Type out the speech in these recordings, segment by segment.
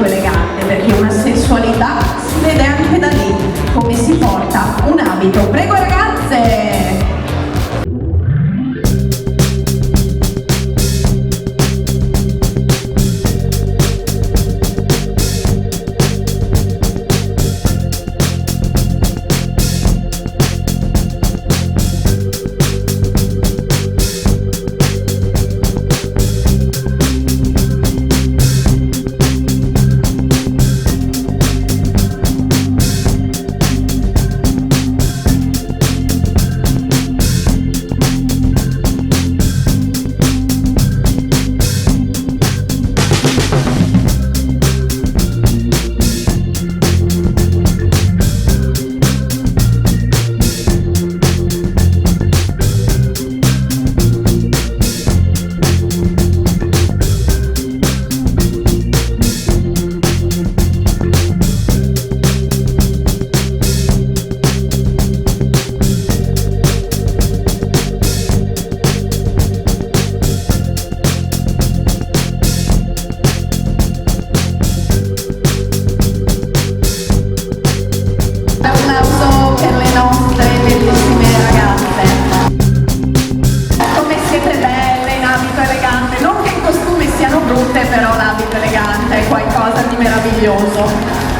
elegante, perché una sensualità si vede anche da lì, come si porta un abito. Prego ragazze! Però l'abito elegante è qualcosa di meraviglioso.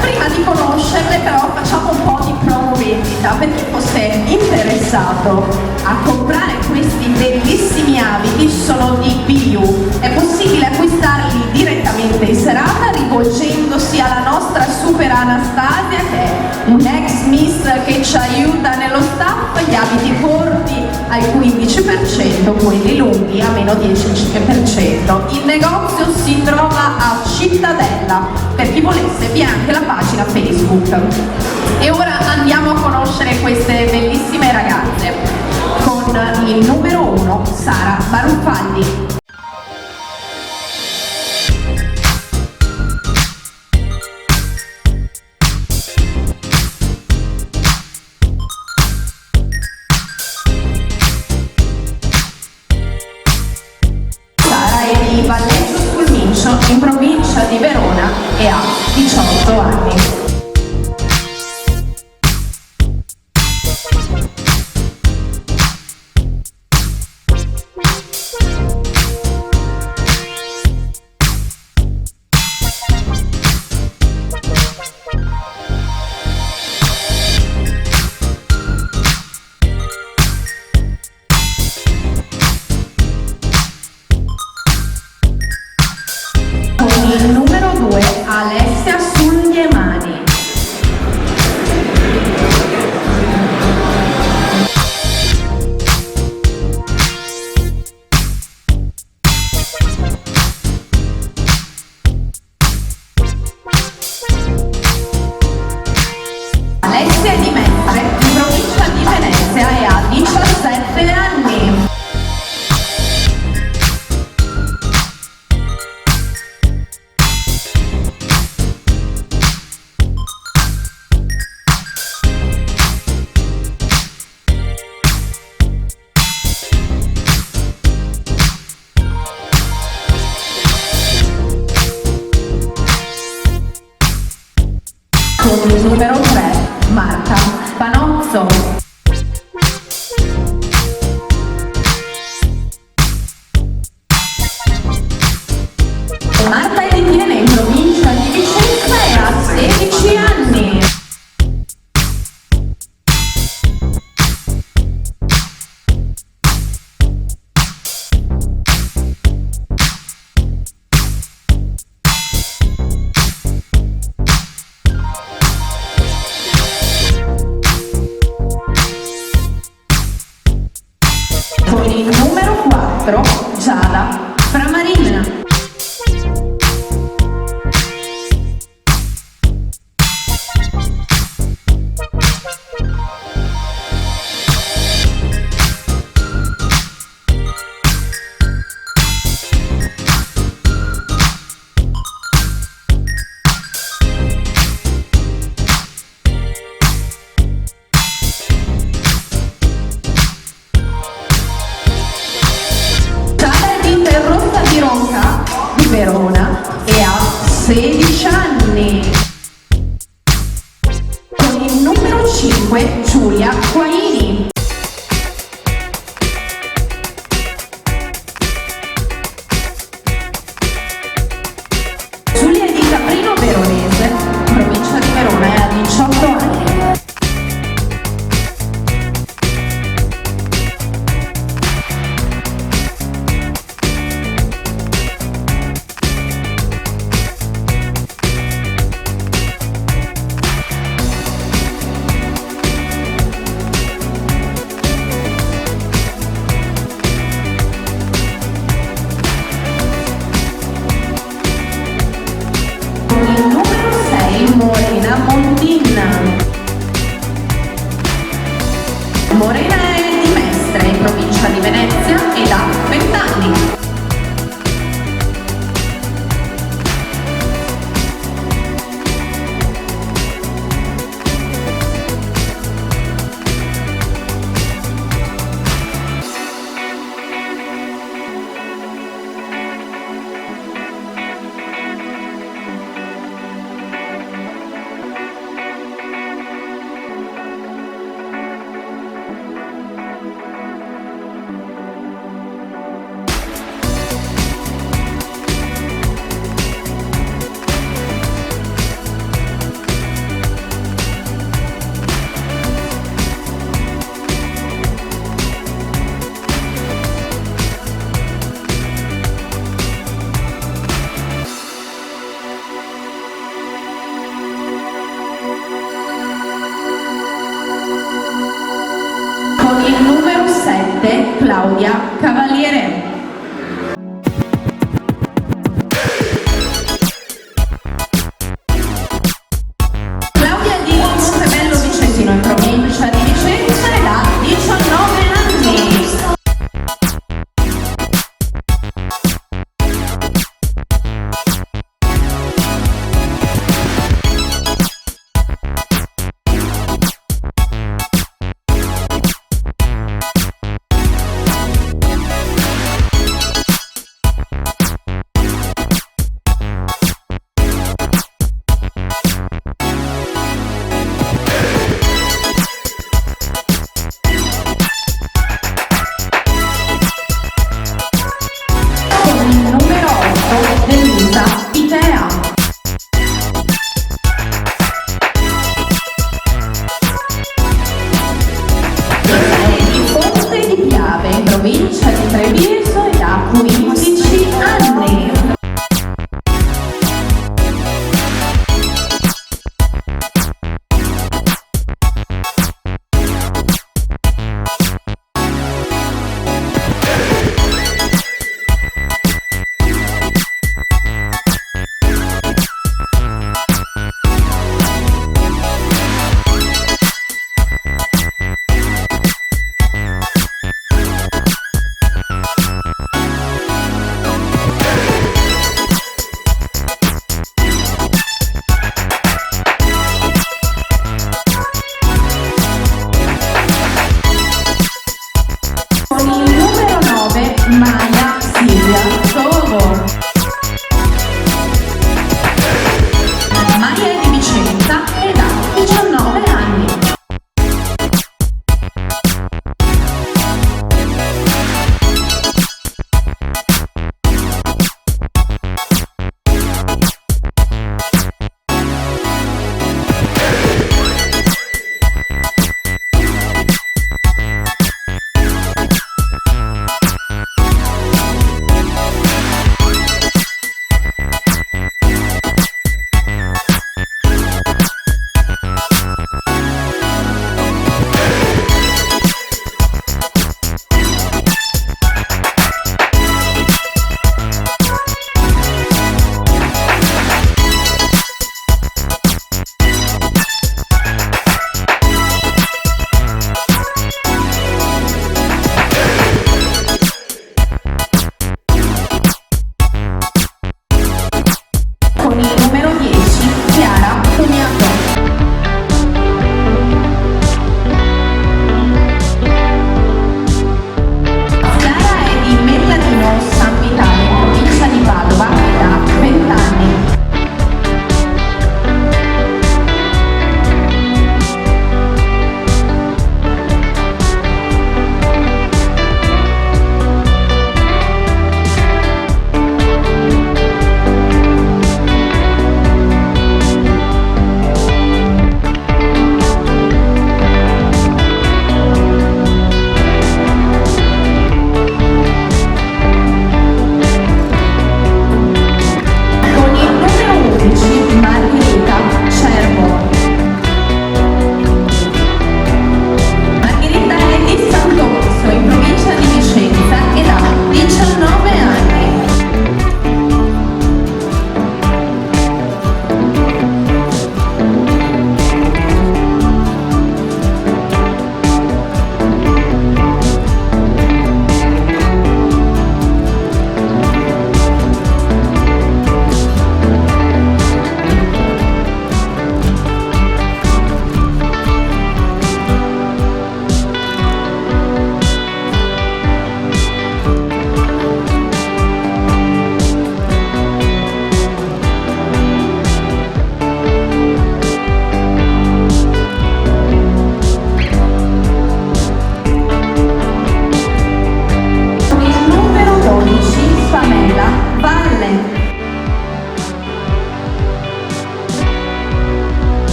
Prima di conoscerle però facciamo un po' di promo vendita. Per chi fosse interessato a comprare questi bellissimi abiti, sono di BU. È possibile acquistarli direttamente in serata rivolgendosi alla nostra super Anastasia, che è un'ex miss che ci aiuta nello staff. Gli abiti corti al 15%, quelli lunghi a meno 10%. Il negozio si trova a Cittadella, per chi volesse vi è anche la pagina Facebook. E ora andiamo a conoscere queste bellissime ragazze con il numero 1, Sara Baruffaldi. Valleggio sul Mincio, in provincia di Verona, e ha 18 anni. Il numero 2, Alessia Sugliemani. Alessia è di Mestre, in provincia di Venezia, e ha 17 anni. Con il numero 3, Marta Panozzo. Marta è di Tiene, in provincia di Vicenza, e ha 16 anni. anni. Con il numero 5 Giulia Guaini. Giulia è di Caprino Veronese, provincia di Verona, e ha 18 anni. Il numero 6 Morena Mondin. Morena è di Mestre, in provincia di Venezia, ed ha 20 anni. Con il numero 7 Claudia Cavaliere. Claudia è di Montebello Vicentino, in provincia di Vicenza, ed ha 19 anni.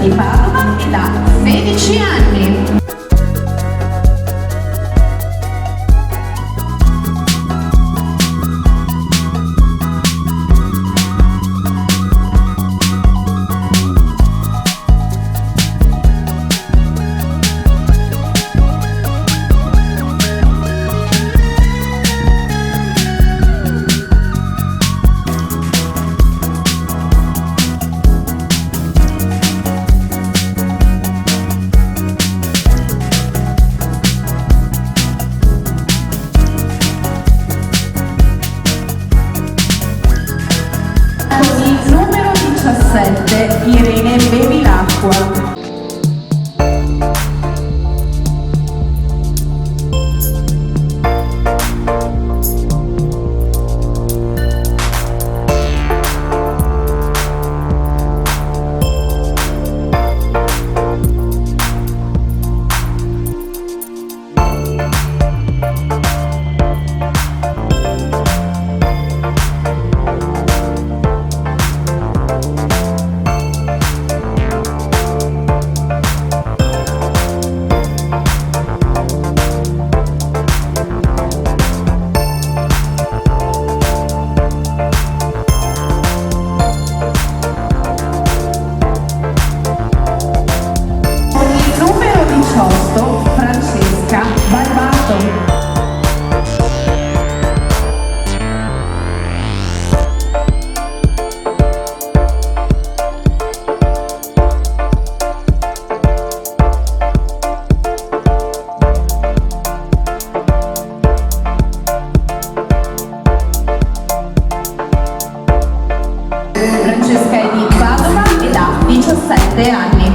di Padova ed ha 16 anni. Irene Bevilacqua. Francesca Barbato. Francesca è di Padova ed ha 17 anni.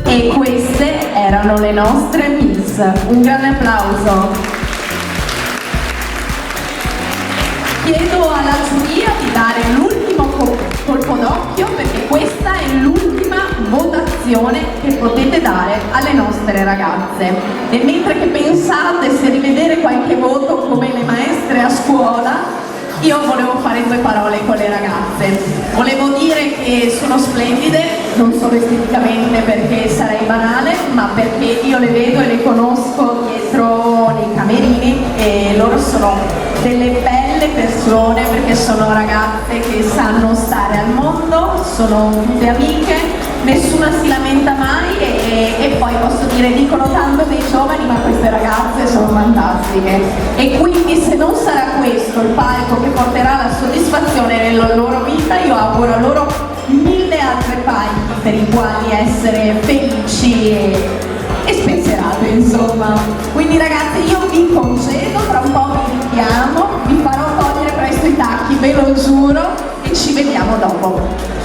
E queste erano le nostre Miss. Un grande applauso. Chiedo alla giuria di dare l'ultimo colpo d'occhio perché questa è l'ultima votazione che potete dare alle nostre ragazze. E mentre che pensate se rivedere qualche voto come le maestre a scuola, io volevo fare due parole con le ragazze. Volevo dire che sono splendide, non solo esteticamente perché sarei banale, ma perché io le vedo e le conosco dietro nei camerini e loro sono delle belle persone perché sono ragazze che sanno stare al mondo, sono tutte amiche, nessuna si lamenta mai e poi posso dire dicono tanto dei giovani ma queste ragazze sono fantastiche e quindi se non sarà questo il palco che porterà la soddisfazione nella loro vita io auguro loro 1000 altre palchi per i quali essere felici e spensierate insomma. Quindi ragazzi io vi concedo, tra un po' vi richiamo, vi farò togliere presto i tacchi, ve lo giuro e ci vediamo dopo.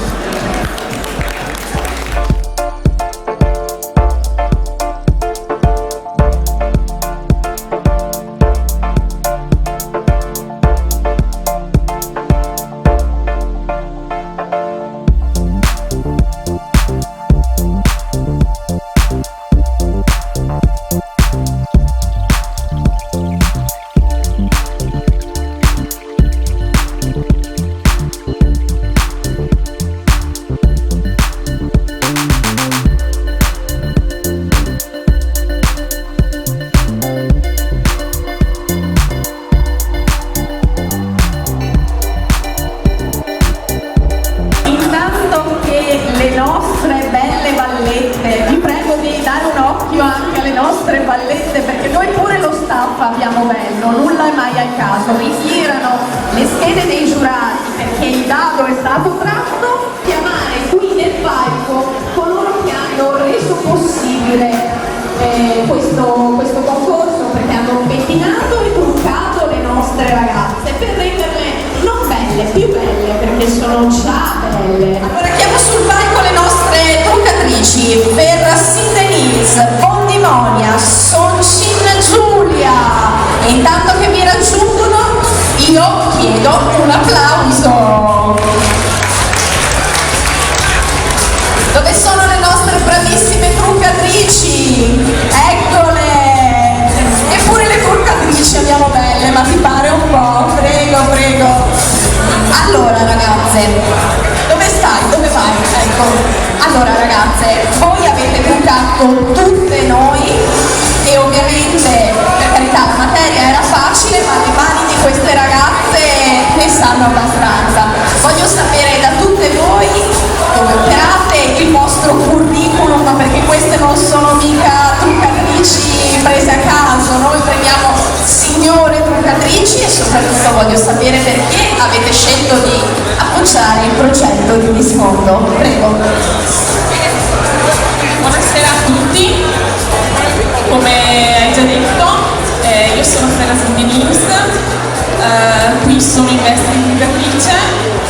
Le nostre belle ballette, vi prego di dare un occhio anche alle nostre ballette perché noi pure lo staff abbiamo bello, nulla è mai al caso, ritirano le schede dei giurati perché il dado è stato tratto, chiamare qui nel palco coloro che hanno reso possibile questo concorso perché hanno pettinato e truccato le nostre ragazze per renderle non belle, più belle perché sono già belle. Allora chiamo sul palco le nostre truccatrici per Sindenise, Bondimonia, Soncin Giulia e intanto che mi raggiungono io chiedo un applauso. Dove sono truccatrici, eccole! Eppure le truccatrici abbiamo belle, ma ti pare un po'? Prego, prego. Allora ragazze, dove stai? Dove vai? Ecco. Allora ragazze, voi avete truccato tutte noi e ovviamente, per carità, la materia era facile, ma le mani di queste ragazze ne sanno abbastanza. Voglio sapere da tutte voi dove operate, il vostro curriculum, perché queste non sono mica truccatrici prese a caso, noi prendiamo signore truccatrici e soprattutto voglio sapere perché avete scelto di appoggiare il progetto di Miss Mondo. Prego. Buonasera a tutti, come hai già detto io sono Frena Sandinins, qui sono in veste di truccatrice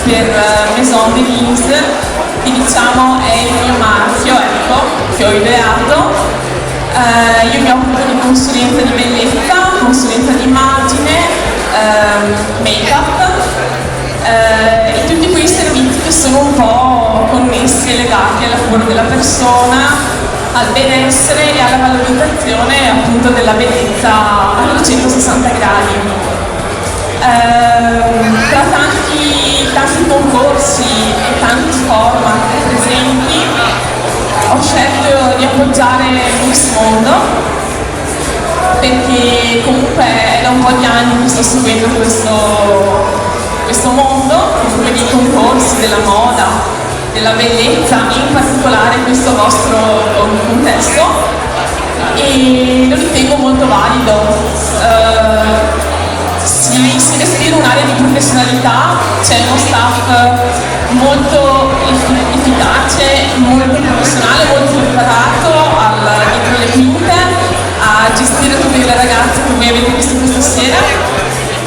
per Maison de Nins, che diciamo è il mio marchio, ecco, che ho ideato. Io mi occupo di consulenza di bellezza, consulenza di immagine, make-up e tutti quei servizi che sono un po' connessi e legati al lavoro della persona, al benessere e alla valorizzazione appunto della bellezza a 360 gradi. Tra tanti concorsi e tanti format presenti ho scelto di appoggiare Miss Mondo perché comunque è da un po' di anni che sto seguendo questo mondo, comunque di concorsi, della moda, della bellezza, in particolare questo vostro contesto, e lo ritengo molto valido. Si respira un'area di professionalità, c'è uno staff molto efficace, molto professionale, molto preparato dietro le quinte a gestire tutte le ragazze che voi avete visto questa sera,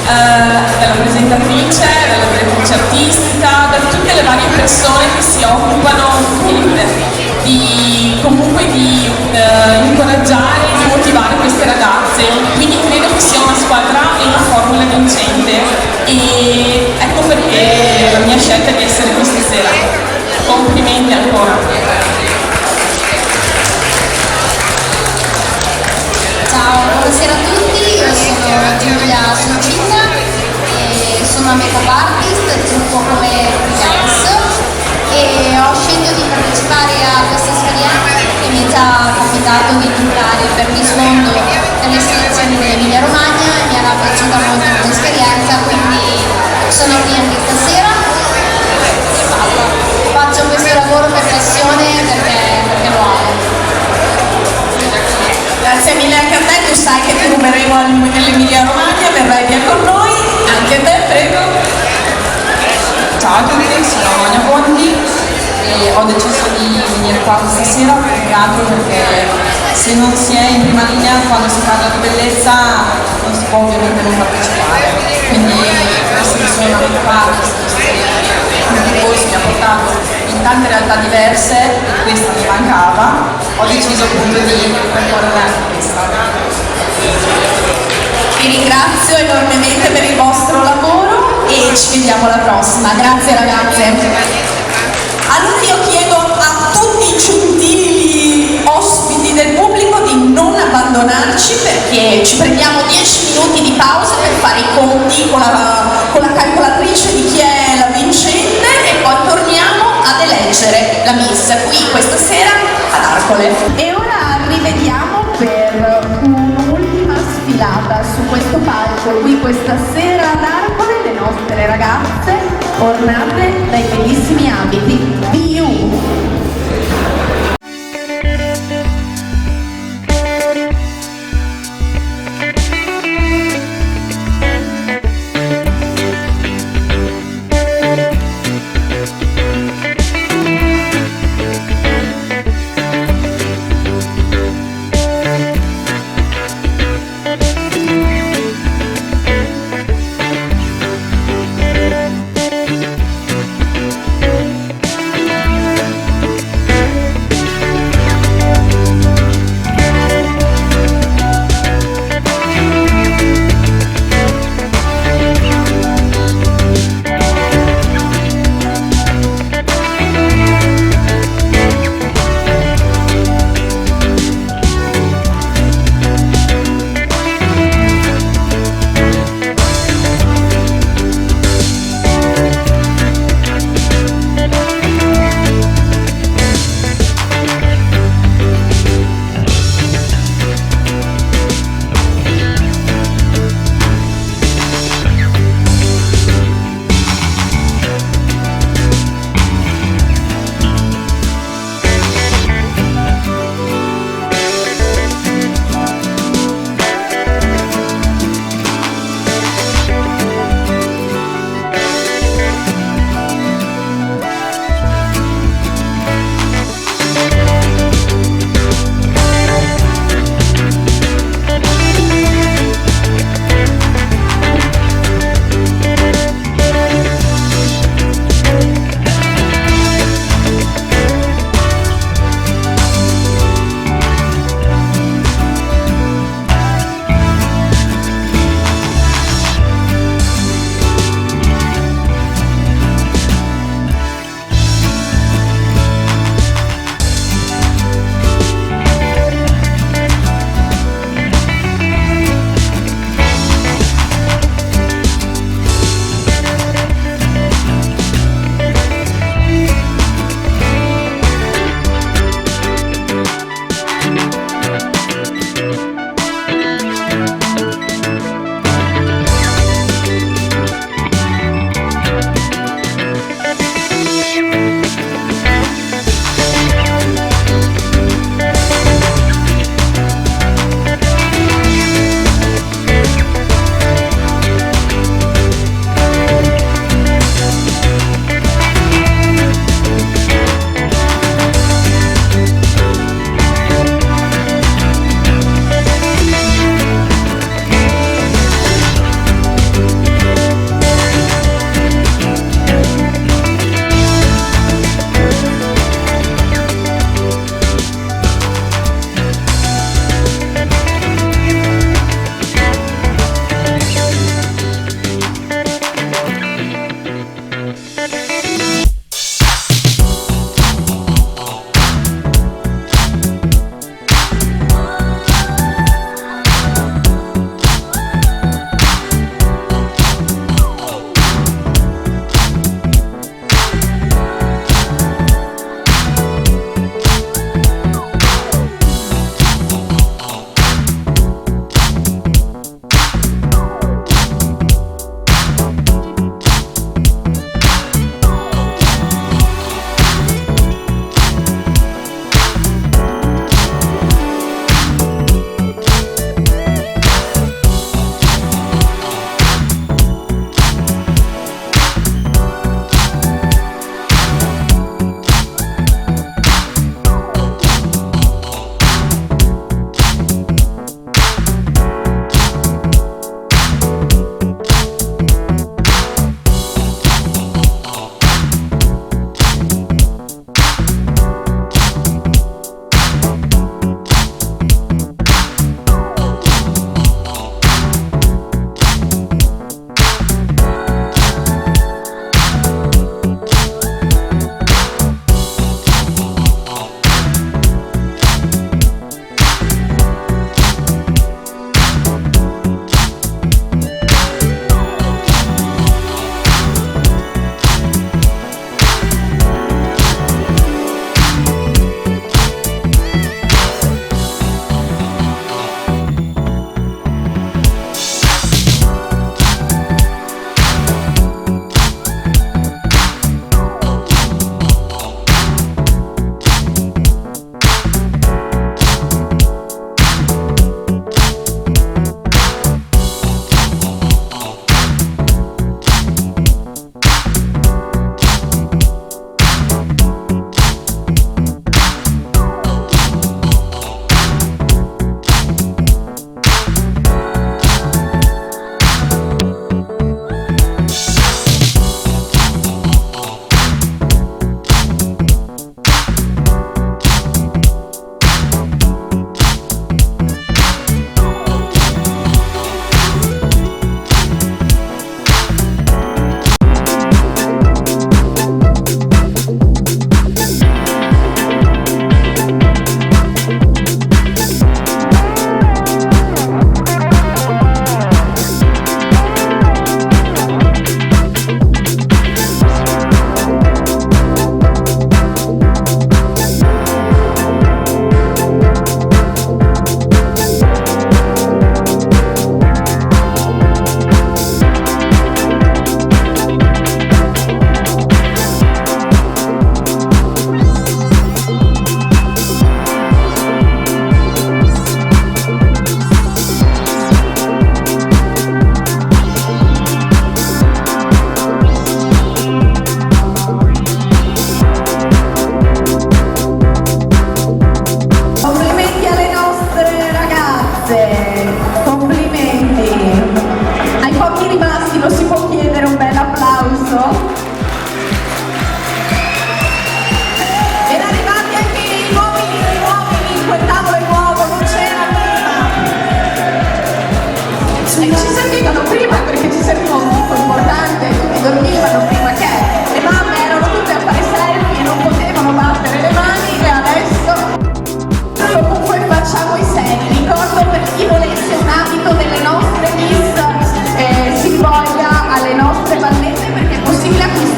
dalla presentatrice, dalla direttrice artistica, da tutte le varie persone che si occupano comunque di incoraggiare e di motivare queste ragazze, quindi credo che sia una squadra e una formula vincente, e ecco perché la mia scelta è di essere qui stasera. Complimenti ancora. Ciao, buonasera a tutti, io sono Giulia Sucina e sono una make-up artist, trucco come freelance e ho scelto di partecipare a questa esperienza che mi è già capitato di truccare per Miss Mondo per le selezioni dell'Emilia Romagna e mi era piaciuta molto l'esperienza, quindi sono qui anche stasera. Faccio questo lavoro per passione perché lo amo. Grazie mille anche a te, tu sai che ti ruberemo nell'Emilia Romagna, verrai via con noi, anche te, prego. Ciao a tutti, sono Monia Bondi e ho deciso di venire qua questa sera più che altro perché se non si è in prima linea quando si parla di bellezza non si può ovviamente non partecipare. Quindi questo che sono una make-up artist, questo corso mi ha portato in tante realtà diverse e questa mi mancava, ho deciso appunto di percorrere anche questa. Vi ringrazio enormemente per il vostro lavoro e ci vediamo alla prossima. Grazie ragazze. Allora io chiedo a tutti i gentili ospiti del pubblico di non abbandonarci perché ci prendiamo 10 minuti di pausa per fare i conti con la calcolatrice di chi è la vincente e poi torniamo ad eleggere la Miss qui questa sera ad Arcole. E ora rivediamo per un'ultima sfilata su questo palco qui questa sera ad Arcole le nostre ragazze ornate dai bellissimi abiti BU.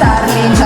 presentarli.